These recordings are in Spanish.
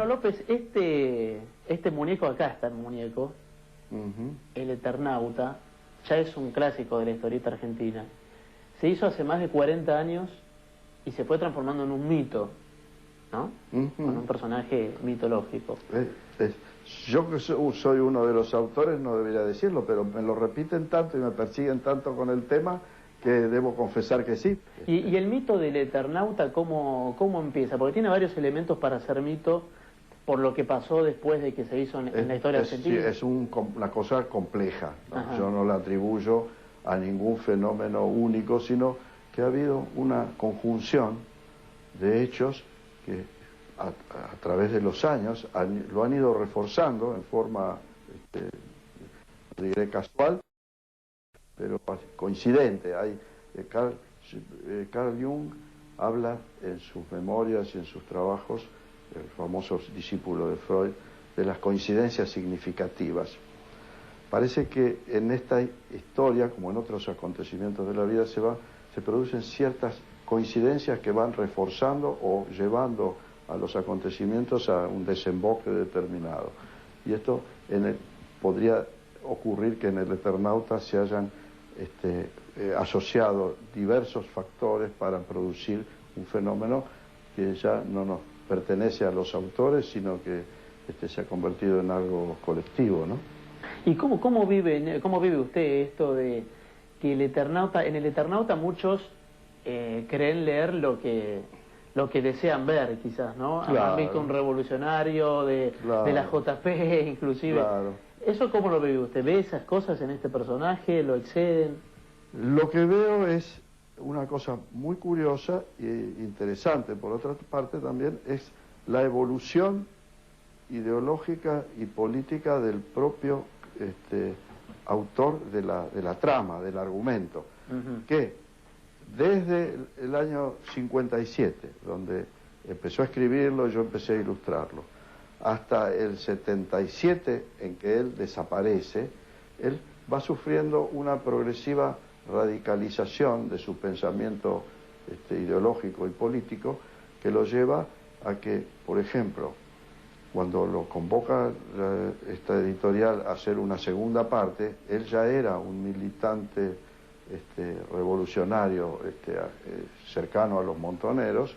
Bueno, López, este muñeco, acá está el muñeco, el Eternauta, ya es un clásico de la historieta argentina. Se hizo hace más de 40 años y se fue transformando en un mito, ¿no? Con un personaje mitológico. Yo que soy uno de los autores, no debería decirlo, pero me lo repiten tanto y me persiguen tanto con el tema que debo confesar que sí. ¿Y el mito del Eternauta cómo empieza? Porque tiene varios elementos para ser mito por lo que pasó después de que se hizo en la historia argentina. Sí, es una cosa compleja, ¿no? Yo no la atribuyo a ningún fenómeno único, sino que ha habido una conjunción de hechos que a través de los años lo han ido reforzando en forma, no diré casual, pero coincidente. Carl Jung habla en sus memorias y en sus trabajos, el famoso discípulo de Freud, de las coincidencias significativas. Parece que en esta historia, como en otros acontecimientos de la vida, se producen ciertas coincidencias que van reforzando o llevando a los acontecimientos a un desemboque determinado. Y esto podría ocurrir que en el Eternauta se hayan asociado diversos factores para producir un fenómeno que ya no nos pertenece a los autores, sino que se ha convertido en algo colectivo, ¿no? ¿Y cómo vive usted esto de que en el Eternauta muchos creen leer lo que desean ver, quizás, ¿no? Claro. Han visto un revolucionario de la JP, inclusive. Claro. ¿Eso cómo lo vive usted? ¿Ve esas cosas en este personaje? ¿Lo exceden? Lo que veo es una cosa muy curiosa e interesante, por otra parte también, es la evolución ideológica y política del propio autor de la trama, del argumento, que desde el año 57, donde empezó a escribirlo, yo empecé a ilustrarlo, hasta el 77, en que él desaparece, él va sufriendo una progresiva radicalización de su pensamiento ideológico y político, que lo lleva a que, por ejemplo, cuando lo convoca esta editorial a hacer una segunda parte, él ya era un militante revolucionario cercano a los montoneros,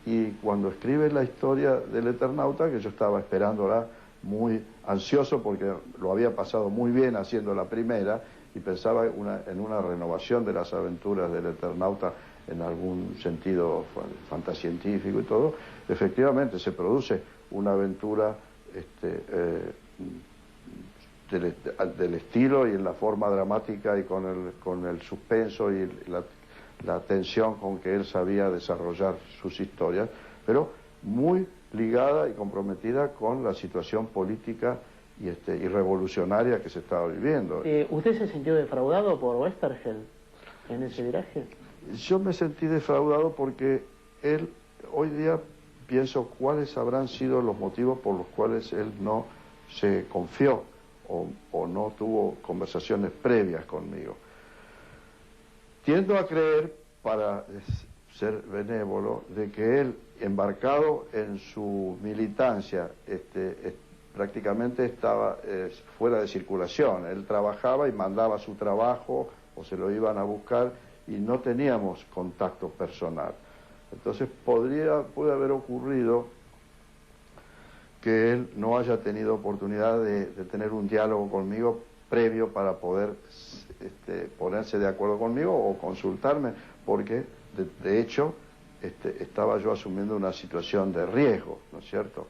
y cuando escribe la historia del Eternauta, que yo estaba esperándola muy ansioso porque lo había pasado muy bien haciendo la primera y pensaba en una renovación de las aventuras del Eternauta en algún sentido fantascientífico y todo, efectivamente se produce una aventura del estilo y en la forma dramática y con el suspenso y la tensión con que él sabía desarrollar sus historias, pero muy ligada y comprometida con la situación política y revolucionaria que se estaba viviendo. ¿Usted se sintió defraudado por Oesterheld en ese viraje? Yo me sentí defraudado porque hoy día pienso cuáles habrán sido los motivos por los cuales él no se confió o no tuvo conversaciones previas conmigo. Tiendo a creer, para ser benévolo, de que él, embarcado en su militancia, prácticamente estaba fuera de circulación. Él trabajaba y mandaba su trabajo o se lo iban a buscar y no teníamos contacto personal. Entonces puede haber ocurrido que él no haya tenido oportunidad de tener un diálogo conmigo previo para poder ponerse de acuerdo conmigo o consultarme, porque de hecho estaba yo asumiendo una situación de riesgo, ¿no es cierto?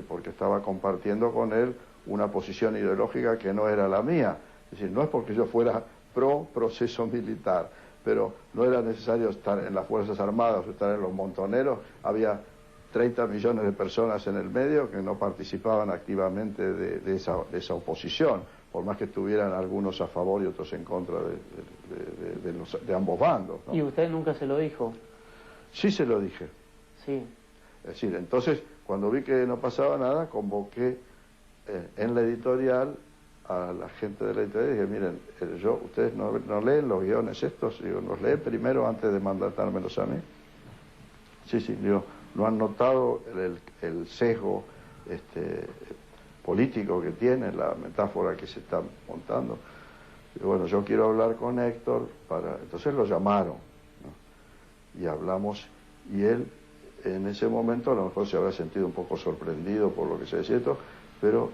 Porque estaba compartiendo con él una posición ideológica que no era la mía. Es decir, no es porque yo fuera pro proceso militar, pero no era necesario estar en las Fuerzas Armadas o estar en los montoneros. Había 30 millones de personas en el medio que no participaban activamente de esa oposición, por más que estuvieran algunos a favor y otros en contra de ambos bandos, ¿no? ¿Y usted nunca se lo dijo? Sí se lo dije. Sí. Es decir, entonces, cuando vi que no pasaba nada, convoqué en la editorial a la gente de la editorial y dije, miren, ustedes no leen los guiones estos, digo, los leen primero antes de mandármelos a mí. Sí, digo, no han notado el sesgo político que tiene, la metáfora que se está montando. Y bueno, yo quiero hablar con Héctor, entonces lo llamaron, ¿no? Y hablamos, y él en ese momento a lo mejor se habrá sentido un poco sorprendido por lo que se decía esto, pero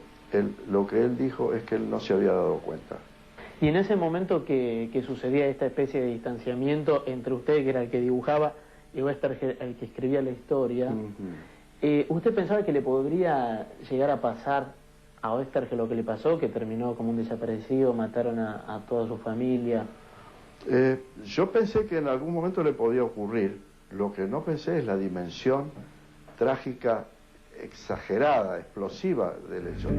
lo que él dijo es que él no se había dado cuenta. Y en ese momento que sucedía esta especie de distanciamiento entre usted, que era el que dibujaba, y Oesterhel, el que escribía la historia, ¿usted pensaba que le podría llegar a pasar a Oesterhel lo que le pasó, que terminó como un desaparecido, mataron a toda su familia? Yo pensé que en algún momento le podía ocurrir. Lo que no pensé es la dimensión trágica, exagerada, explosiva del hecho.